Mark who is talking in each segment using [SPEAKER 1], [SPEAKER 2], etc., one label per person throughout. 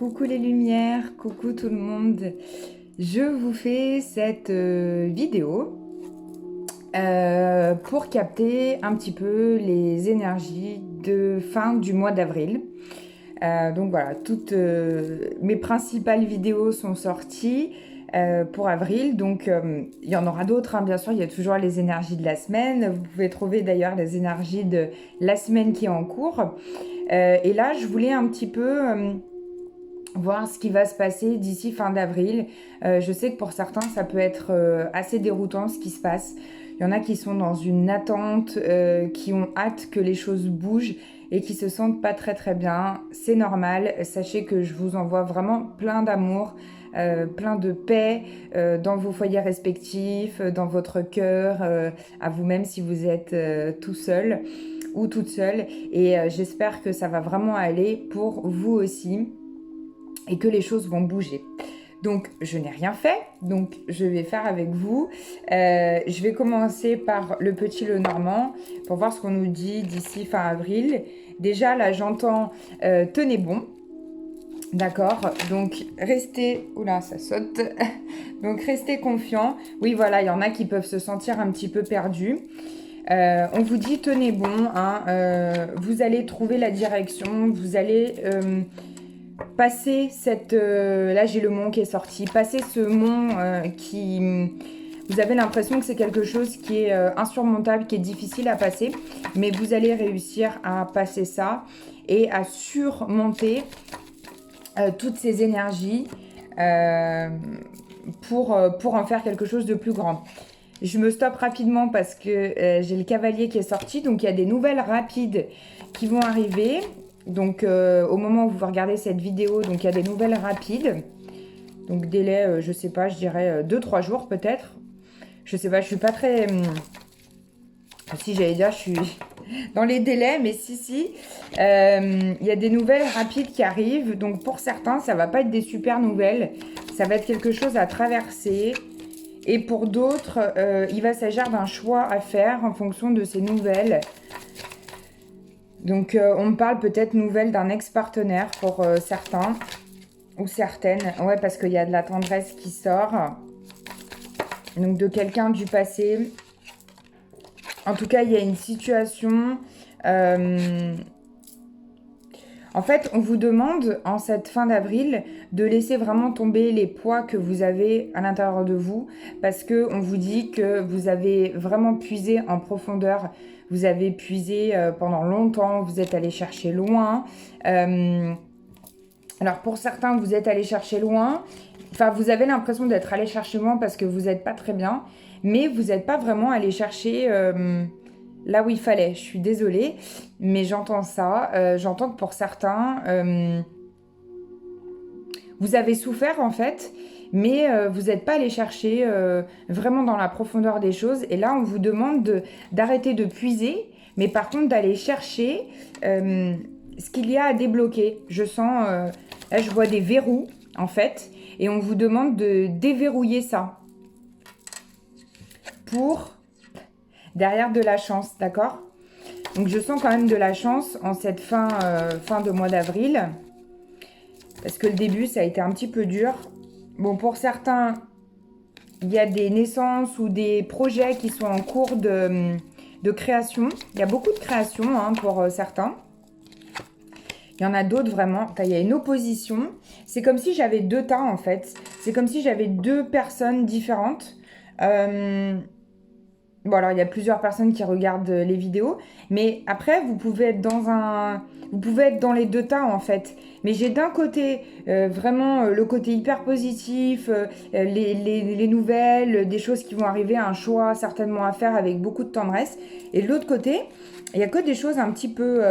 [SPEAKER 1] Coucou les lumières, coucou tout le monde. Je vous fais cette vidéo pour capter un petit peu les énergies de fin du mois d'avril. Donc voilà, toutes mes principales vidéos sont sorties pour avril. Donc il y en aura d'autres, hein, bien sûr, il y a toujours les énergies de la semaine. Vous pouvez trouver d'ailleurs les énergies de la semaine qui est en cours. Et là, je voulais un petit peu voir ce qui va se passer d'ici fin d'avril. Je sais que pour certains, ça peut être assez déroutant ce qui se passe. Il y en a qui sont dans une attente, qui ont hâte que les choses bougent et qui se sentent pas très très bien. C'est normal. Sachez que je vous envoie vraiment plein d'amour, plein de paix dans vos foyers respectifs, dans votre cœur, à vous-même si vous êtes tout seul ou toute seule. Et j'espère que ça va vraiment aller pour vous aussi et que les choses vont bouger. Donc, je n'ai rien fait, donc je vais faire avec vous. Je vais commencer par le petit Lenormand pour voir ce qu'on nous dit d'ici fin avril. Déjà, là, j'entends tenez bon. D'accord, donc restez... Oula, ça saute. Donc, restez confiants. Oui, voilà, il y en a qui peuvent se sentir un petit peu perdus. On vous dit tenez bon, hein, vous allez trouver la direction, vous allez... passer cette... là, j'ai le mont qui est sorti. Passer ce mont qui... Vous avez l'impression que c'est quelque chose qui est insurmontable, qui est difficile à passer. Mais vous allez réussir à passer ça et à surmonter toutes ces énergies pour en faire quelque chose de plus grand. Je me stoppe rapidement parce que j'ai le cavalier qui est sorti. Donc, il y a des nouvelles rapides qui vont arriver. Donc, au moment où vous regardez cette vidéo, donc il y a des nouvelles rapides. Donc, délai, je sais pas, je dirais 2-3 jours peut-être. Je sais pas, je suis pas très... si, j'allais dire, je suis dans les délais, mais si. Il y a des nouvelles rapides qui arrivent. Donc, pour certains, ça va pas être des super nouvelles. Ça va être quelque chose à traverser. Et pour d'autres, il va s'agir d'un choix à faire en fonction de ces nouvelles. Donc, on me parle peut-être nouvelle d'un ex-partenaire pour certains ou certaines. Ouais, parce qu'il y a de la tendresse qui sort. Donc, de quelqu'un du passé. En tout cas, il y a une situation... En fait, on vous demande, en cette fin d'avril, de laisser vraiment tomber les poids que vous avez à l'intérieur de vous, parce qu'on vous dit que vous avez vraiment puisé en profondeur, vous avez puisé pendant longtemps, vous êtes allé chercher loin. Alors, pour certains, vous êtes allé chercher loin, enfin, vous avez l'impression d'être allé chercher loin parce que vous n'êtes pas très bien, mais vous n'êtes pas vraiment allé chercher... là où il fallait. Je suis désolée, mais j'entends ça. J'entends que pour certains, vous avez souffert en fait, mais vous n'êtes pas allé chercher vraiment dans la profondeur des choses. Et là, on vous demande d'arrêter de puiser, mais par contre d'aller chercher ce qu'il y a à débloquer. Je sens, là je vois des verrous en fait, et on vous demande de déverrouiller ça pour... derrière de la chance, d'accord? Donc, je sens quand même de la chance en cette fin de mois d'avril. Parce que le début, ça a été un petit peu dur. Bon, pour certains, il y a des naissances ou des projets qui sont en cours de création. Il y a beaucoup de création hein, pour certains. Il y en a d'autres vraiment. Il y a une opposition. C'est comme si j'avais deux tas, en fait. C'est comme si j'avais deux personnes différentes. Bon, alors, il y a plusieurs personnes qui regardent les vidéos. Mais après, vous pouvez être vous pouvez être dans les deux tas, en fait. Mais j'ai d'un côté, vraiment, le côté hyper positif, les nouvelles, des choses qui vont arriver, un choix certainement à faire avec beaucoup de tendresse. Et de l'autre côté, il n'y a que des choses un petit peu...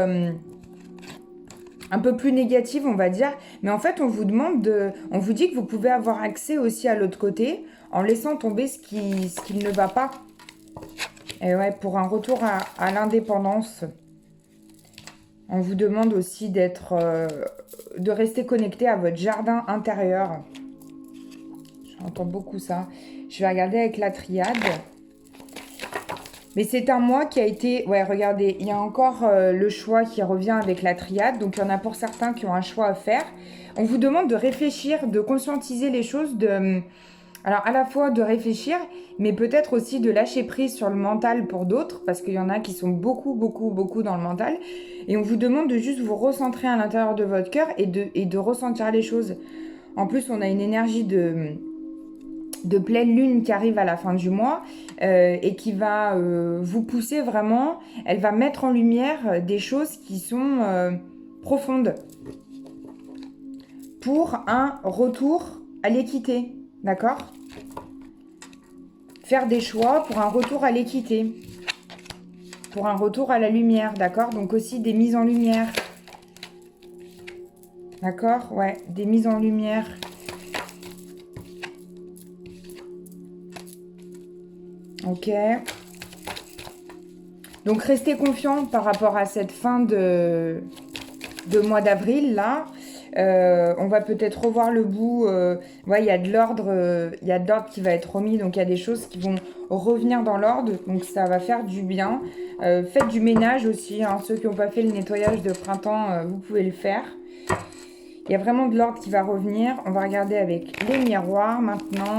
[SPEAKER 1] un peu plus négatives, on va dire. Mais en fait, on vous dit que vous pouvez avoir accès aussi à l'autre côté en laissant tomber ce qui ne va pas. Et ouais, pour un retour à l'indépendance, on vous demande aussi de rester connecté à votre jardin intérieur. J'entends beaucoup ça. Je vais regarder avec la triade. Mais c'est un mois qui a été... Ouais, regardez, il y a encore le choix qui revient avec la triade. Donc, il y en a pour certains qui ont un choix à faire. On vous demande de réfléchir, de conscientiser les choses, alors, à la fois de réfléchir, mais peut-être aussi de lâcher prise sur le mental pour d'autres, parce qu'il y en a qui sont beaucoup, beaucoup, beaucoup dans le mental. Et on vous demande de juste vous recentrer à l'intérieur de votre cœur et de ressentir les choses. En plus, on a une énergie de pleine lune qui arrive à la fin du mois et qui va vous pousser vraiment. Elle va mettre en lumière des choses qui sont profondes pour un retour à l'équité. D'accord? Faire des choix pour un retour à l'équité. Pour un retour à la lumière. D'accord? Donc aussi des mises en lumière. D'accord? Ouais, des mises en lumière. Ok. Donc restez confiant par rapport à cette fin de mois d'avril là. On va peut-être revoir le bout. Ouais, il y a de l'ordre qui va être remis, donc il y a des choses qui vont revenir dans l'ordre, donc ça va faire du bien. Faites du ménage aussi, hein. Ceux qui n'ont pas fait le nettoyage de printemps, vous pouvez le faire. Il y a vraiment de l'ordre qui va revenir. On va regarder avec les miroirs maintenant.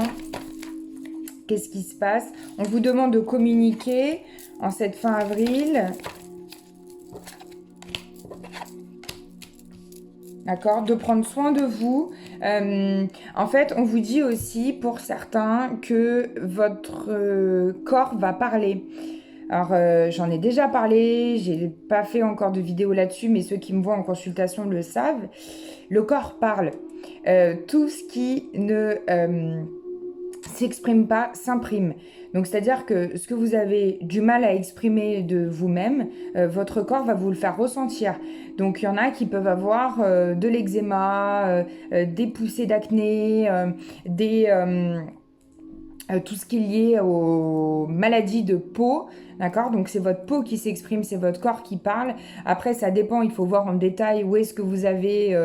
[SPEAKER 1] Qu'est-ce qui se passe? On vous demande de communiquer en cette fin avril. D'accord? De prendre soin de vous. En fait, on vous dit aussi, pour certains, que votre corps va parler. Alors, j'en ai déjà parlé, j'ai pas fait encore de vidéo là-dessus, mais ceux qui me voient en consultation le savent. Le corps parle. Tout ce qui ne s'exprime pas s'imprime. Donc, c'est-à-dire que ce que vous avez du mal à exprimer de vous-même, votre corps va vous le faire ressentir. Donc, il y en a qui peuvent avoir de l'eczéma, des poussées d'acné, tout ce qui est lié aux maladies de peau, d'accord? Donc, c'est votre peau qui s'exprime, c'est votre corps qui parle. Après, ça dépend, il faut voir en détail où est-ce que vous avez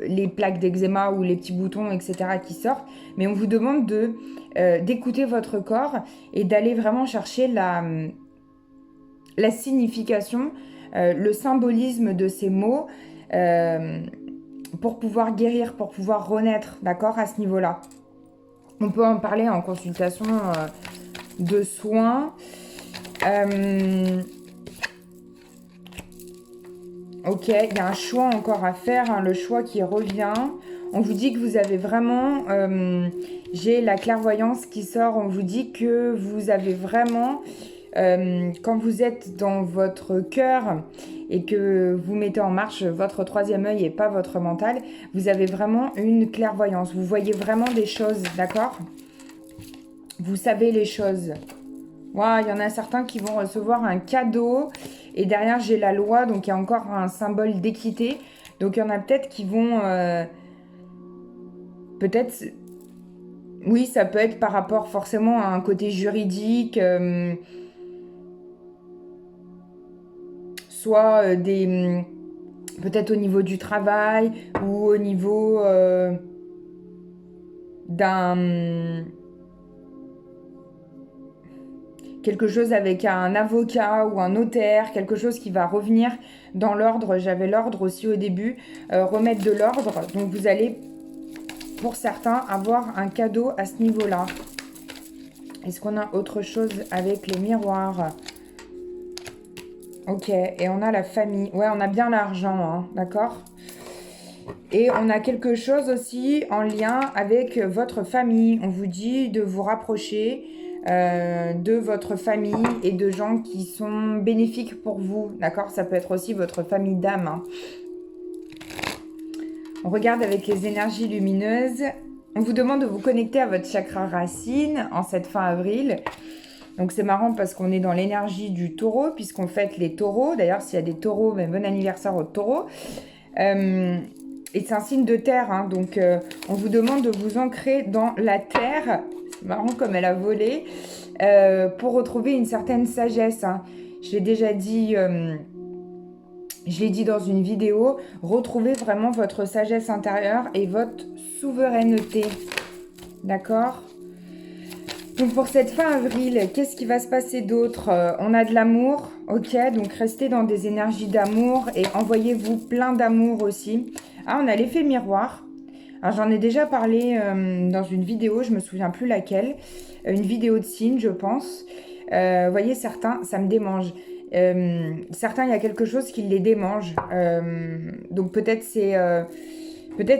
[SPEAKER 1] les plaques d'eczéma ou les petits boutons, etc. qui sortent. Mais on vous demande d'écouter votre corps et d'aller vraiment chercher la signification, le symbolisme de ces mots pour pouvoir guérir, pour pouvoir renaître, d'accord, à ce niveau-là. On peut en parler en consultation de soins. Ok, il y a un choix encore à faire, hein, le choix qui revient. On vous dit que vous avez vraiment... j'ai la clairvoyance qui sort. On vous dit que vous avez vraiment... quand vous êtes dans votre cœur et que vous mettez en marche votre troisième œil et pas votre mental, vous avez vraiment une clairvoyance. Vous voyez vraiment des choses, d'accord? Vous savez les choses. Wow, il y en a certains qui vont recevoir un cadeau. Et derrière, j'ai la loi, donc il y a encore un symbole d'équité. Donc il y en a peut-être qui vont... peut-être... Oui, ça peut être par rapport forcément à un côté juridique... soit peut-être au niveau du travail ou au niveau d'un quelque chose avec un avocat ou un notaire, quelque chose qui va revenir dans l'ordre. J'avais l'ordre aussi au début, remettre de l'ordre. Donc vous allez, pour certains, avoir un cadeau à ce niveau-là. Est-ce qu'on a autre chose avec les miroirs ? Ok, et on a la famille. Ouais, on a bien l'argent, hein, d'accord? Et on a quelque chose aussi en lien avec votre famille. On vous dit de vous rapprocher de votre famille et de gens qui sont bénéfiques pour vous, d'accord? Ça peut être aussi votre famille d'âme, hein. On regarde avec les énergies lumineuses. On vous demande de vous connecter à votre chakra racine en cette fin avril. Donc c'est marrant parce qu'on est dans l'énergie du taureau, puisqu'on fête les taureaux. D'ailleurs, s'il y a des taureaux, ben, bon anniversaire aux taureaux. Et c'est un signe de terre, hein, donc on vous demande de vous ancrer dans la terre. C'est marrant comme elle a volé. Pour retrouver une certaine sagesse, hein. Je l'ai déjà dit... je l'ai dit dans une vidéo, retrouvez vraiment votre sagesse intérieure et votre souveraineté. D'accord ? Donc pour cette fin avril, qu'est-ce qui va se passer d'autre? On a de l'amour, ok, donc restez dans des énergies d'amour et envoyez-vous plein d'amour aussi. Ah, on a l'effet miroir. Alors j'en ai déjà parlé dans une vidéo, je me souviens plus laquelle, une vidéo de signes je pense. Vous voyez, certains, ça me démange. Certains, il y a quelque chose qui les démange. Donc peut-être c'est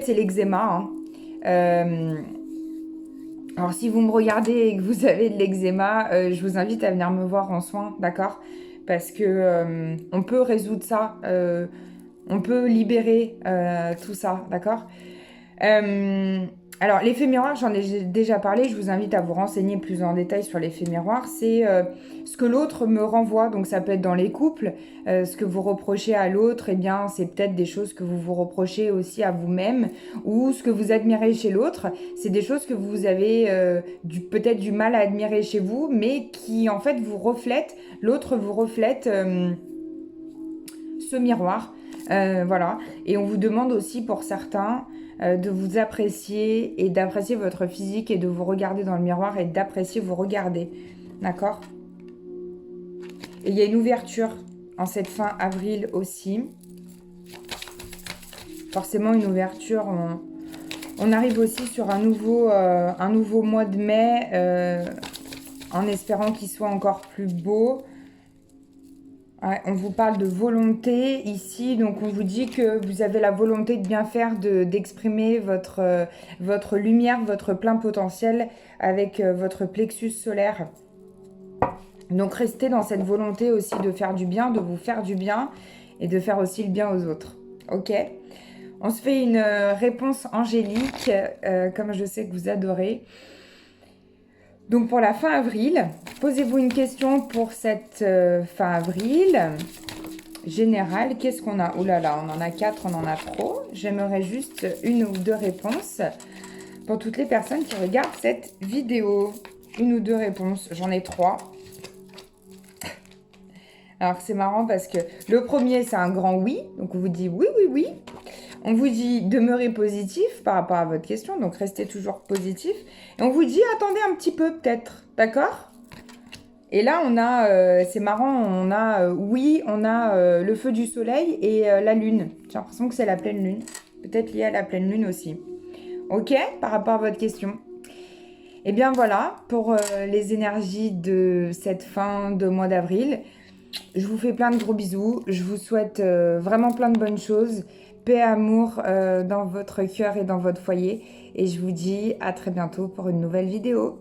[SPEAKER 1] l'eczéma, hein. Alors si vous me regardez et que vous avez de l'eczéma, je vous invite à venir me voir en soins, d'accord? Parce que on peut résoudre ça, on peut libérer tout ça, d'accord? Euh, alors, l'effet miroir, j'en ai déjà parlé, je vous invite à vous renseigner plus en détail sur l'effet miroir. C'est ce que l'autre me renvoie, donc ça peut être dans les couples, ce que vous reprochez à l'autre, eh bien, c'est peut-être des choses que vous vous reprochez aussi à vous-même, ou ce que vous admirez chez l'autre, c'est des choses que vous avez peut-être du mal à admirer chez vous, mais qui en fait vous reflètent, l'autre vous reflète ce miroir. Voilà. Et on vous demande aussi pour certains de vous apprécier et d'apprécier votre physique et de vous regarder dans le miroir et d'apprécier vous regarder. D'accord? Et il y a une ouverture en cette fin avril aussi. Forcément une ouverture. On arrive aussi sur un nouveau mois de mai en espérant qu'il soit encore plus beau. Ouais, on vous parle de volonté ici, donc on vous dit que vous avez la volonté de bien faire, d'exprimer votre lumière, votre plein potentiel avec votre plexus solaire. Donc restez dans cette volonté aussi de faire du bien, de vous faire du bien et de faire aussi le bien aux autres. Ok? On se fait une réponse angélique, comme je sais que vous adorez. Donc pour la fin avril, posez-vous une question pour cette fin avril générale. Qu'est-ce qu'on a? Ouh là là, on en a 4, on en a trop. J'aimerais juste une ou deux réponses pour toutes les personnes qui regardent cette vidéo. Une ou deux réponses, j'en ai 3. Alors c'est marrant parce que le premier c'est un grand oui, donc on vous dit oui, oui, oui. On vous dit demeurez positif par rapport à votre question, donc restez toujours positif. Et on vous dit attendez un petit peu peut-être, d'accord? Et là on a, c'est marrant, on a oui, on a le feu du soleil et la lune. J'ai l'impression que c'est la pleine lune, peut-être lié à la pleine lune aussi. Ok, par rapport à votre question. Et bien voilà pour les énergies de cette fin de mois d'avril. Je vous fais plein de gros bisous. Je vous souhaite vraiment plein de bonnes choses. Paix, amour dans votre cœur et dans votre foyer. Et je vous dis à très bientôt pour une nouvelle vidéo.